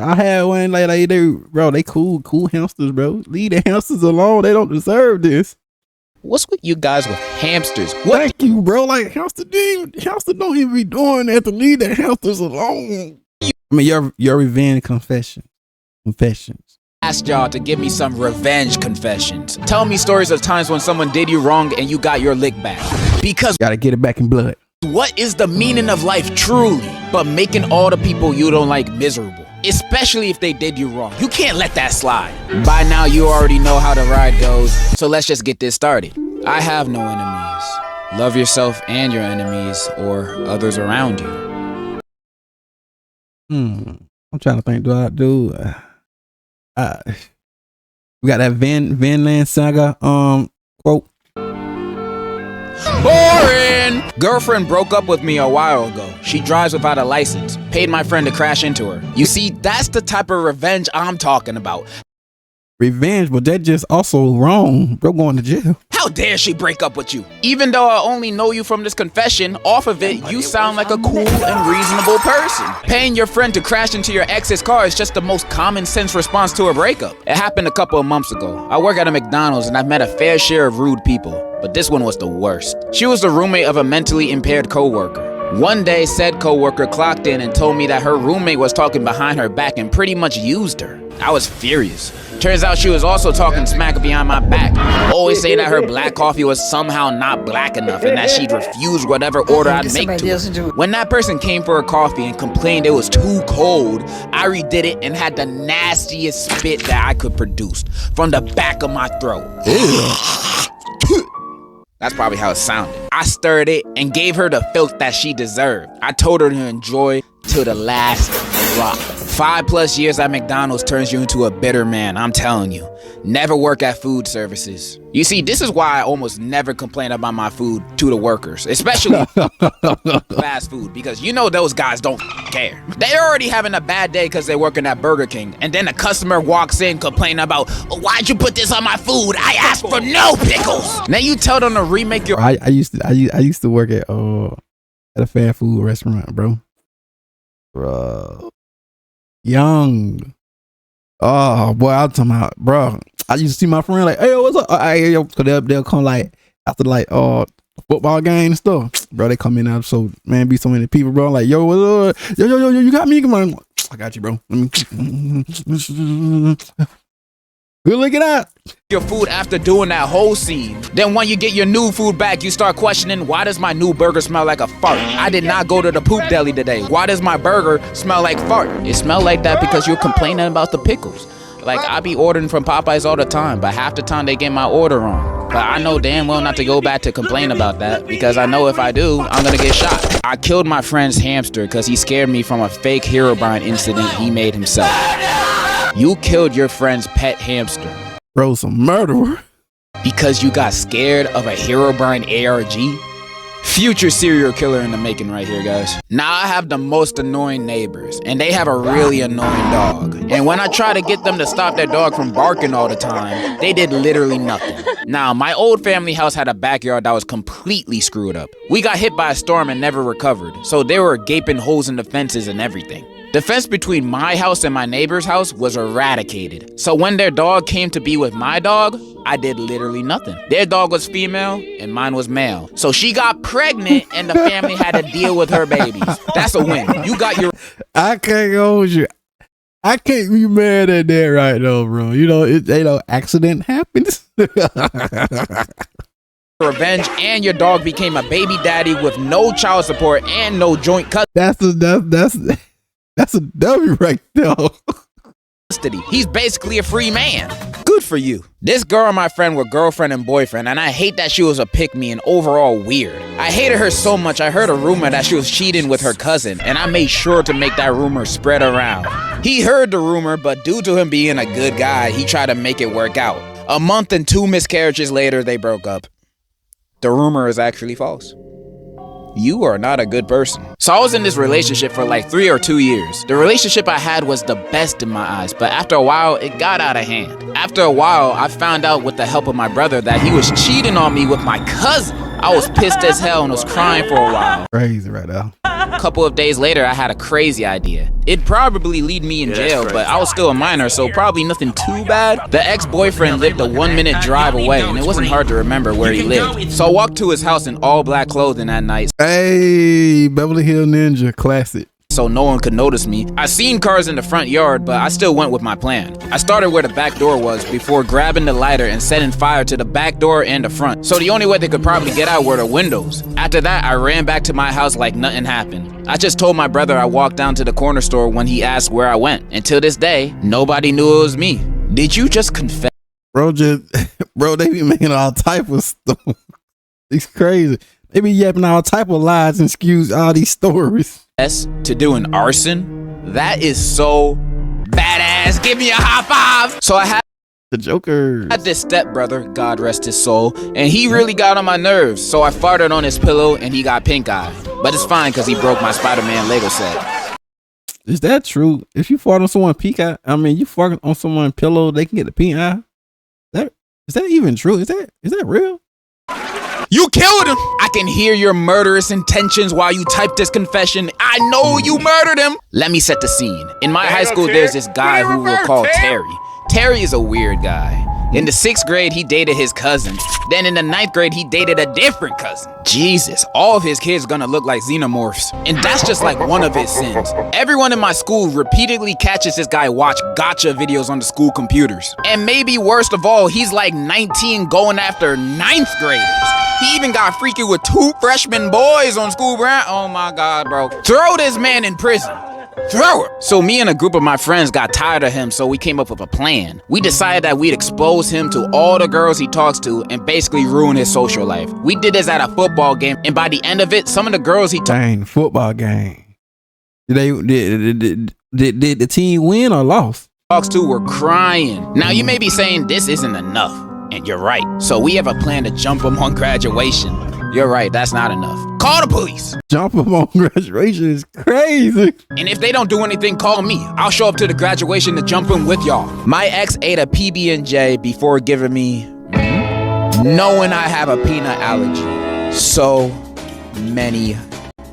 I had one like they bro, they cool hamsters, bro. Leave the hamsters alone. They don't deserve this. What's with you guys with hamsters? What? Thank you, bro. Like hamster don't even be doing that to leave the hamsters alone. I mean, your revenge confessions. Asked y'all to give me some revenge confessions. Tell me stories of times when someone did you wrong and you got your lick back. Because gotta get it back in blood. What is the meaning of life truly but making all the people you don't like miserable? Especially if they did you wrong. You can't let that slide. By now you already know how the ride goes, so let's just get this started. I have no enemies. Love yourself and your enemies or others around you. I'm trying to think. We got that Vinland Saga quote. Boring! Girlfriend broke up with me a while ago. She drives without a license. Paid my friend to crash into her. You see, that's the type of revenge I'm talking about. Revenge, but that just also wrong. Bro, going to jail. How dare she break up with you? Even though I only know you from this confession, off of it, you sound like a cool and reasonable person. Paying your friend to crash into your ex's car is just the most common sense response to a breakup. It happened a couple of months ago. I work at a McDonald's and I've met a fair share of rude people, but this one was the worst. She was the roommate of a mentally impaired coworker. One day, said coworker clocked in and told me that her roommate was talking behind her back and pretty much used her. I was furious. Turns out she was also talking smack behind my back. Always saying that her black coffee was somehow not black enough and that she'd refuse whatever order I'd make to her. When that person came for her coffee and complained it was too cold, I redid it and had the nastiest spit that I could produce from the back of my throat. That's probably how it sounded. I stirred it and gave her the filth that she deserved. I told her to enjoy till the last drop. 5+ years at McDonald's turns you into a bitter man, I'm telling you. Never work at food services. You see, this is why I almost never complain about my food to the workers, especially fast food, because you know those guys don't care. They're already having a bad day because they're working at Burger King, and then a customer walks in complaining about, why'd you put this on my food? I asked for no pickles. Then you tell them to remake your... I used to work at a fast food restaurant, bro. Young. Oh boy, I'm talking about, bro. I used to see my friend like, hey, what's up? Hey, yo, cause they'll come like after like football game and stuff. Bro, they come in out, so man, be so many people, bro. Like, yo, what's up? Yo, you got me? Come on, I got you, bro. Good looking out. Your food after doing that whole scene. Then when you get your new food back, you start questioning, why does my new burger smell like a fart? I did not go to the poop deli today. Why does my burger smell like fart? It smelled like that because you're complaining about the pickles. Like, I be ordering from Popeyes all the time, but half the time they get my order wrong. But I know damn well not to go back to complain about that, because I know if I do, I'm gonna get shot. I killed my friend's hamster because he scared me from a fake Herobrine incident he made himself. You killed your friend's pet hamster. Bro, some murderer. Because you got scared of a Herobrine ARG? Future serial killer in the making right here, guys. Now I have the most annoying neighbors, and they have a really annoying dog. And when I try to get them to stop their dog from barking all the time, they did literally nothing. Now, my old family house had a backyard that was completely screwed up. We got hit by a storm and never recovered, so there were gaping holes in the fences and everything. The fence between my house and my neighbor's house was eradicated. So when their dog came to be with my dog, I did literally nothing. Their dog was female and mine was male. So she got pregnant and the family had to deal with her babies. That's a win. You got your... I can't hold you. I can't be mad at that right now, bro. You know, accident happens. Revenge, and your dog became a baby daddy with no child support and no joint cut. That's a W right there. He's basically a free man. Good for you. This girl and my friend were girlfriend and boyfriend, and I hate that she was a pick-me and overall weird. I hated her so much I heard a rumor that she was cheating with her cousin, and I made sure to make that rumor spread around. He heard the rumor, but due to him being a good guy, he tried to make it work out. A month and 2 miscarriages later, they broke up. The rumor is actually false. You are not a good person. So I was in this relationship for like 3 or 2 years. The relationship I had was the best in my eyes, but after a while, it got out of hand. After a while, I found out with the help of my brother that he was cheating on me with my cousin. I was pissed as hell and was crying for a while. Crazy right now. A couple of days later, I had a crazy idea. It'd probably lead me in jail, but I was still a minor, so probably nothing too bad. The ex-boyfriend lived a 1-minute drive away, and it wasn't hard to remember where he lived. So I walked to his house in all black clothing that night. Hey, Beverly Hills Ninja, classic. So no one could notice me. I seen cars in the front yard, but I still went with my plan. I started where the back door was before grabbing the lighter and setting fire to the back door and the front. So the only way they could probably get out were the windows. After that, I ran back to my house like nothing happened. I just told my brother I walked down to the corner store when he asked where I went. Until this day, nobody knew it was me. Did you just confess? Bro, they be making all type of stuff. It's crazy. They be yapping all type of lies and excuse all these stories. To do an arson? That is so badass. Give me a high five. So I had the Joker. I had this stepbrother, God rest his soul, and he really got on my nerves. So I farted on his pillow and he got pink eye. But it's fine because he broke my Spider-Man Lego set. Is that true? If you fart on someone pink eye, you fart on someone's pillow, they can get the pink eye? Is that even true? Is that real? You killed him! I can hear your murderous intentions while you type this confession. I know you murdered him! Let me set the scene. In my high school, there's this guy who we'll call Terry. Terry is a weird guy. In the 6th grade, he dated his cousin. Then in the 9th grade, he dated a different cousin. Jesus, all of his kids gonna look like xenomorphs. And that's just like one of his sins. Everyone in my school repeatedly catches this guy watch gotcha videos on the school computers. And maybe worst of all, he's like 19 going after 9th graders. He even got freaky with 2 freshman boys on school ground. Oh my God, bro. Throw this man in prison. Throw it! So me and a group of my friends got tired of him, so we came up with a plan. We decided that we'd expose him to all the girls he talks to and basically ruin his social life. We did this at a football game, and by the end of it, some of the girls he Dang, football game. Did the team win or lost? Talks to were crying. Now you may be saying this isn't enough, and you're right. So we have a plan to jump him on graduation. You're right, that's not enough. Call the police. Jump him on graduation is crazy. And if they don't do anything, call me. I'll show up to the graduation to jump him with y'all. My ex ate a PB&J before giving me, knowing I have a peanut allergy. So many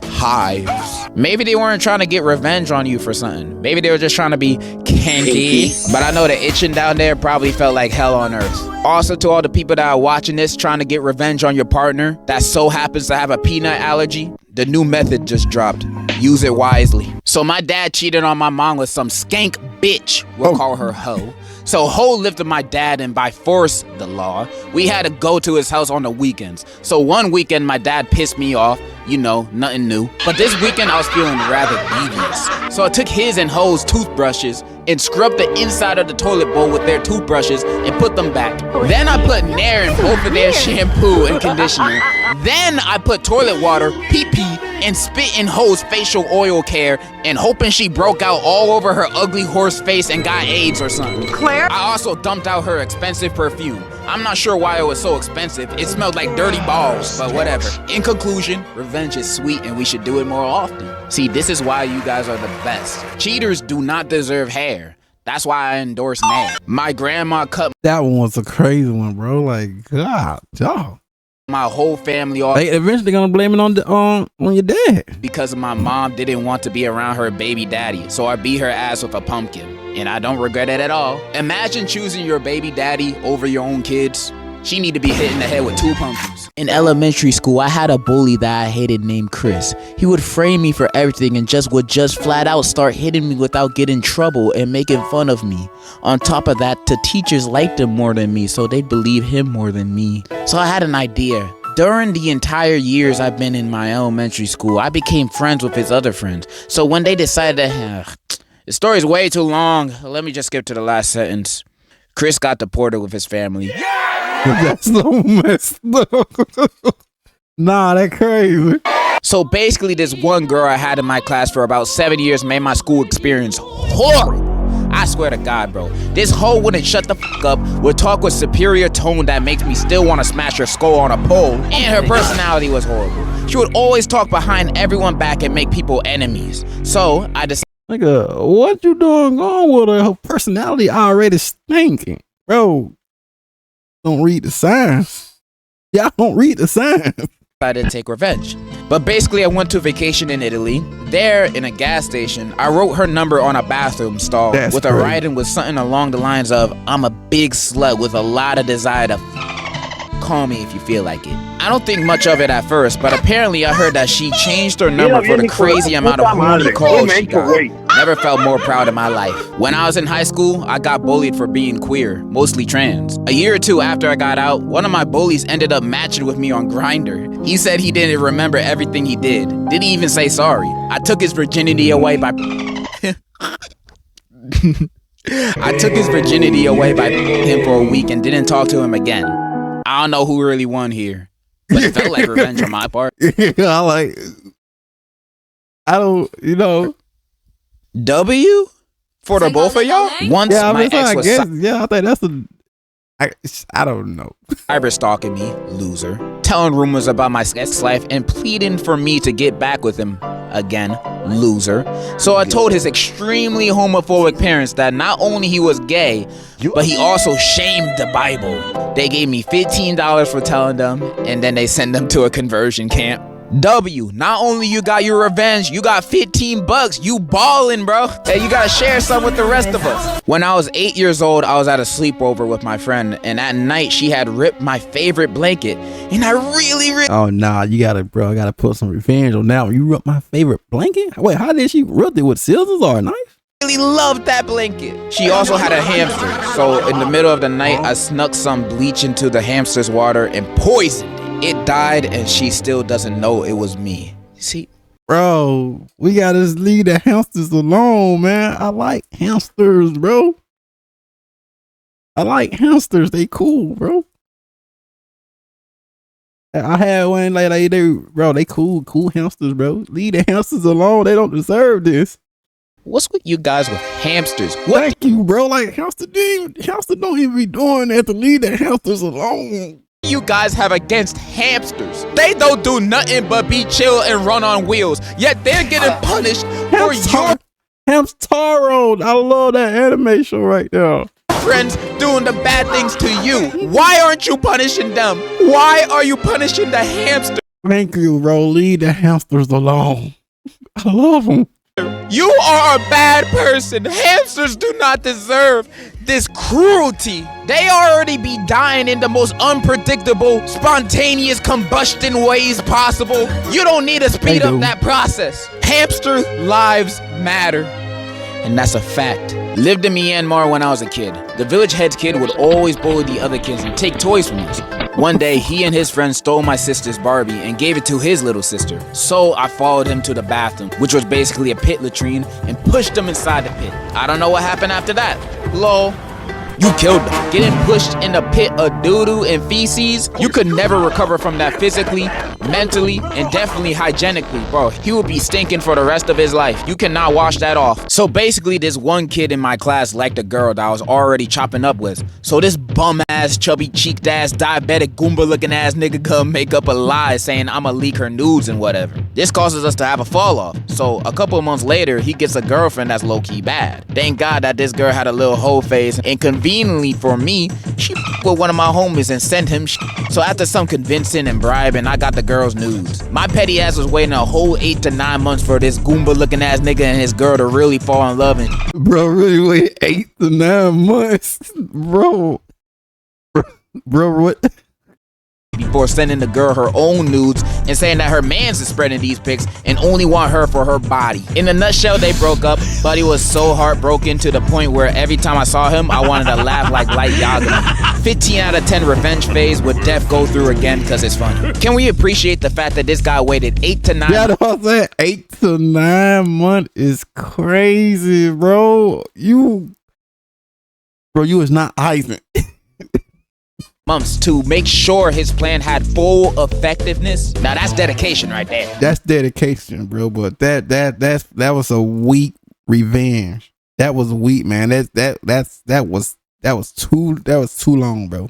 hives. Maybe they weren't trying to get revenge on you for something. Maybe they were just trying to be candy. But I know the itching down there probably felt like hell on earth. Also, to all the people that are watching this trying to get revenge on your partner that so happens to have a peanut allergy, the new method just dropped. Use it wisely. So my dad cheated on my mom with some skank bitch. We'll call her Ho. So Ho lived with my dad, and by force, the law, we had to go to his house on the weekends. So one weekend, my dad pissed me off. You know, nothing new. But this weekend, I was feeling rather devious. So I took his and Ho's toothbrushes and scrubbed the inside of the toilet bowl with their toothbrushes and put them back. Then I put Nair in both of their shampoo and conditioner. Then I put toilet water, pee-pee, and spit in Ho's facial oil care and hoping she broke out all over her ugly horse face and got AIDS or something. Claire? I also dumped out her expensive perfume. I'm not sure why it was so expensive. It smelled like dirty balls, but whatever. In conclusion, revenge is sweet and we should do it more often. See, this is why you guys are the best. Cheaters do not deserve hair. That's why I endorse Nair. My grandma cut that one was a crazy one, bro. Like, God, dog. My whole family off. They eventually gonna blame it on your dad because my mom didn't want to be around her baby daddy, so I beat her ass with a pumpkin, and I don't regret it at all. Imagine choosing your baby daddy over your own kids. She need to be hit in the head with 2 pumpkins. In elementary school, I had a bully that I hated named Chris. He would frame me for everything and would flat out start hitting me without getting in trouble and making fun of me. On top of that, the teachers liked him more than me, so they'd believe him more than me. So I had an idea. During the entire years I've been in my elementary school, I became friends with his other friends. So when they decided the story's way too long, let me just skip to the last sentence. Chris got deported with his family. That's so messed up. Nah, that crazy. So basically, this one girl I had in my class for about 7 years made my school experience horrible. I swear to God, bro. This hoe wouldn't shut the fuck up, would talk with superior tone that makes me still want to smash her skull on a pole, and her personality was horrible. She would always talk behind everyone back and make people enemies. So I decided, what you doing on with her? Her personality already stinking, bro. Don't read the signs. Y'all don't read the signs. decided to take revenge. But basically, I went to vacation in Italy. There, in a gas station, I wrote her number on a bathroom stall with a writing with something along the lines of, "I'm a big slut with a lot of desire to call me if you feel like it." I don't think much of it at first, but apparently I heard that she changed her number for the crazy amount of horny calls she got. Never felt more proud in my life. When I was in high school, I got bullied for being queer, mostly trans. A year or two after I got out, one of my bullies ended up matching with me on Grindr. He said he didn't remember everything he did. Didn't even say sorry. I took his virginity away by I took his virginity away by him for a week and didn't talk to him again. I don't know who really won here, but it felt like revenge on my part. W for the both of y'all. Once my ex was I think that's I don't know. cyber stalking me, loser, telling rumors about my ex life and pleading for me to get back with him again, loser. So I told his extremely homophobic parents that not only he was gay, but he also shamed the Bible. They gave me $15 for telling them, and then they sent them to a conversion camp. W, not only you got your revenge, you got $15. You ballin', bro. Hey, you gotta share some with the rest of us. When I was 8 years old, I was at a sleepover with my friend, and at night she had ripped my favorite blanket, and I really oh nah, you gotta put some revenge on that one. You ripped my favorite blanket? Wait, how did she rip it, with scissors or a knife? really loved that blanket. She also had a hamster, so in the middle of the night I snuck some bleach into the hamster's water and poisoned it. It died, and she still doesn't know it was me. See? Bro, we gotta just leave the hamsters alone, man. I like hamsters, bro. I like hamsters. They cool, bro. I had one like they cool hamsters, bro. Leave the hamsters alone. They don't deserve this. What's with you guys with hamsters? What? Thank you, bro. Like hamster don't even be doing that. To leave the hamsters alone. You guys have against hamsters? They don't do nothing but be chill and run on wheels, yet they're getting punished for your Hamstaro. I love that animation right there. Friends doing the bad things to you. Why aren't you punishing them? Why are you punishing the hamster? Thank you, bro. Leave the hamsters alone. I love them. You are a bad person. Hamsters do not deserve this cruelty. They already be dying in the most unpredictable, spontaneous combustion ways possible. You don't need to speed up that process. Hamster lives matter. And that's a fact. Lived in Myanmar when I was a kid. The village head's kid would always bully the other kids and take toys from us. One day, he and his friend stole my sister's Barbie and gave it to his little sister. So I followed him to the bathroom, which was basically a pit latrine, and pushed him inside the pit. I don't know what happened after that. Lol. You killed him. Getting pushed in a pit of doo-doo and feces, you could never recover from that physically, mentally, and definitely hygienically, bro. He would be stinking for the rest of his life. You cannot wash that off. So basically, this one kid in my class liked a girl that I was already chopping up with. So this bum-ass, chubby-cheeked ass, diabetic, Goomba-looking ass nigga come make up a lie saying I'ma leak her nudes and whatever. This causes us to have a fall-off. So a couple of months later, he gets a girlfriend that's low-key bad. Thank God that this girl had a little hoe face, and conveniently for me, she with one of my homies and sent him So after some convincing and bribing, I got the girl's nudes. My petty ass was waiting a whole 8 to 9 months for this Goomba looking ass nigga and his girl to really fall in love and bro, really wait 8 to 9 months? Bro, what? Before sending the girl her own nudes and saying that her mans is spreading these pics and only want her for her body. In a nutshell, they broke up. Buddy was so heartbroken to the point where every time I saw him, I wanted to laugh like Light Yagami. 15 out of 10 revenge phase would def go through again because it's funny. Can we appreciate the fact that this guy waited 8 to 9 Yeah, that's what I'm saying. 8 to 9 months is crazy, bro. You is not Isaac. months to make sure his plan had full effectiveness. Now that's dedication right there. That's dedication, bro. But that was a weak revenge. That was weak, man. That was too long, bro.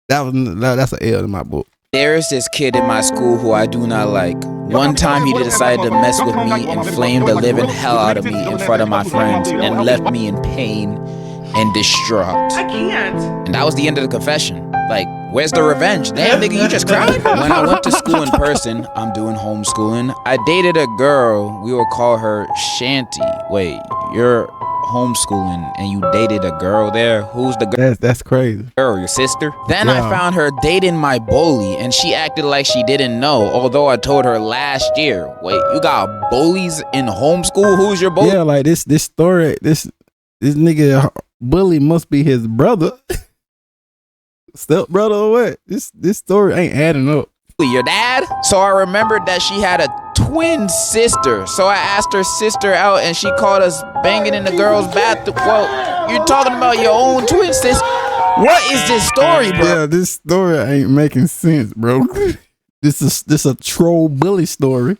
That's an L in my book. There's this kid in my school who I do not like. One time he decided to mess with me and flame the living hell out of me in front of my friends and left me in pain and distraught. I can't. And that was the end of the confession. Like, where's the revenge? Damn, nigga, you just cried? When I went to school in person, I'm doing homeschooling, I dated a girl. We will call her Shanty. Wait, you're homeschooling and you dated a girl there? Who's the girl? That's crazy. Girl, your sister? Then I found her dating my bully, and she acted like she didn't know, although I told her last year. Wait, you got bullies in homeschool? Who's your bully? Yeah, like this story, this nigga bully must be his brother. Step brother or what? This story ain't adding up. Your dad? So I remembered that she had a twin sister. So I asked her sister out and she caught us banging in the girls' bathroom. Well, you're talking about your own twin sister. What is this story, bro? Yeah, this story ain't making sense, bro. This is a troll bully story.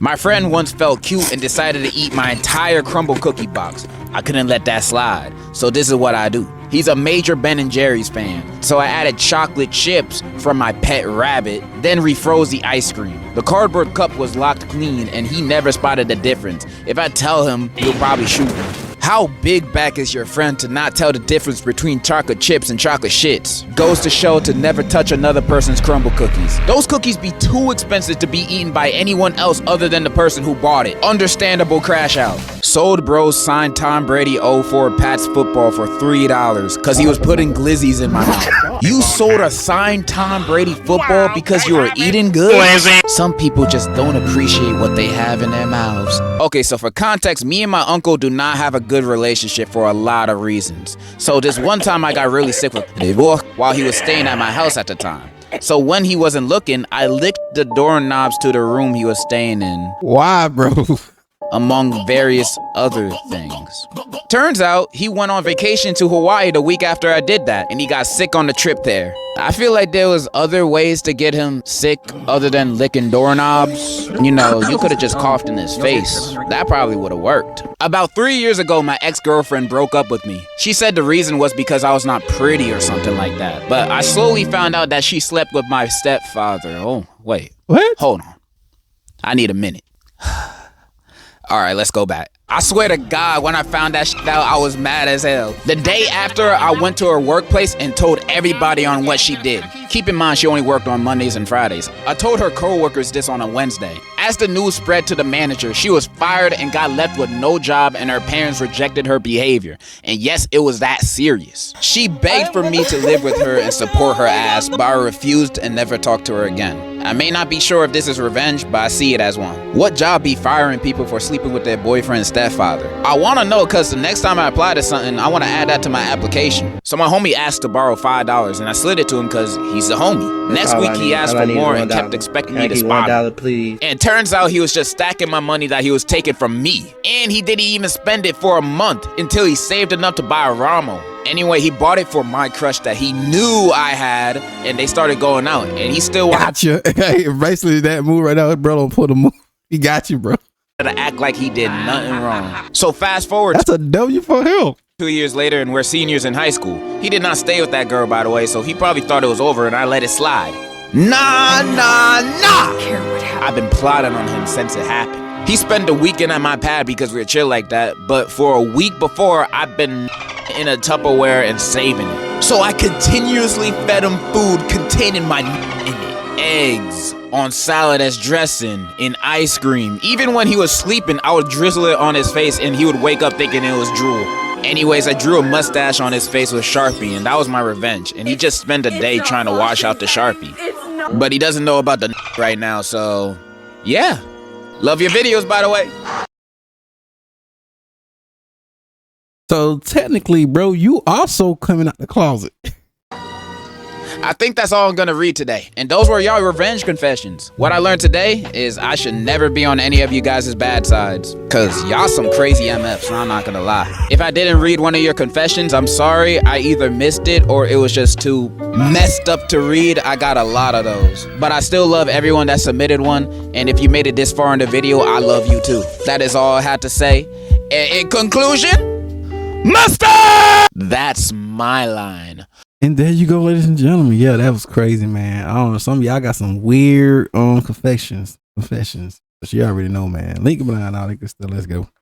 My friend once felt cute and decided to eat my entire crumble cookie box. I couldn't let that slide, so this is what I do. He's a major Ben & Jerry's fan, so I added chocolate chips from my pet rabbit, then refroze the ice cream. The cardboard cup was locked clean and he never spotted the difference. If I tell him, he'll probably shoot me. How big back is your friend to not tell the difference between chocolate chips and chocolate shits? Goes to show to never touch another person's crumble cookies. Those cookies be too expensive to be eaten by anyone else other than the person who bought it. Understandable crash out. Sold bros signed Tom Brady 04 Pats football for $3 cause he was putting glizzies in my mouth. You sold a signed Tom Brady football because you were eating good? Some people just don't appreciate what they have in their mouths. Okay, so for context, me and my uncle do not have a good relationship for a lot of reasons. So this one time I got really sick with him while he was staying at my house at the time. So when he wasn't looking, I licked the doorknobs to the room he was staying in. Why, bro? Among various other things. Turns out he went on vacation to Hawaii the week after I did that, and he got sick on the trip there. I feel like there was other ways to get him sick other than licking doorknobs. You know, you could have just coughed in his face. That probably would have worked. About 3 years ago, my ex-girlfriend broke up with me. She said the reason was because I was not pretty or something like that. But I slowly found out that she slept with my stepfather. Oh, wait. What? Hold on. I need a minute. All right, let's go back. I swear to God, when I found that shit out, I was mad as hell. The day after, I went to her workplace and told everybody on what she did. Keep in mind, she only worked on Mondays and Fridays. I told her coworkers this on a Wednesday. As the news spread to the manager, she was fired and got left with no job, and her parents rejected her behavior. And yes, it was that serious. She begged for me to live with her and support her ass, but I refused and never talked to her again. I may not be sure if this is revenge, but I see it as one. What job be firing people for sleeping with their boyfriend's stepfather? I want to know because the next time I apply to something, I want to add that to my application. So my homie asked to borrow $5 and I slid it to him because he's a homie. Next week he asked for more and kept expecting me to spot him. Please. And turns out he was just stacking my money that he was taking from me. And he didn't even spend it for a month until he saved enough to buy a Ramo. Anyway, he bought it for my crush that he knew I had, and they started going out, and he still gotcha. Hey, basically that move right now, bro, don't put a move. He got you, bro. To act like he did nothing wrong. So fast forward. That's a W for him. 2 years later, and we're seniors in high school. He did not stay with that girl, by the way, so he probably thought it was over, and I let it slide. Nah. I've been plotting on him since it happened. He spent the weekend at my pad because we were chill like that, but for a week before, I've been in a Tupperware and saving it. So I continuously fed him food containing my in it. Eggs on salad as dressing, in ice cream. Even when he was sleeping, I would drizzle it on his face and he would wake up thinking it was drool. Anyways, I drew a mustache on his face with Sharpie and that was my revenge. And he just spent a day trying to wash out the Sharpie. But he doesn't know about the right now, so yeah. Love your videos, by the way. So technically, bro, you also coming out the closet. I think that's all I'm gonna read today. And those were y'all revenge confessions. What I learned today is I should never be on any of you guys' bad sides. Cause y'all some crazy MFs, I'm not gonna lie. If I didn't read one of your confessions, I'm sorry. I either missed it or it was just too messed up to read. I got a lot of those. But I still love everyone that submitted one. And if you made it this far in the video, I love you too. That is all I had to say. In conclusion, mustard! That's my line. And there you go, ladies and gentlemen. Yeah, that was crazy, man. I don't know. Some of y'all got some weird confessions. But you already know, man. Link below and all that good stuff. Let's go.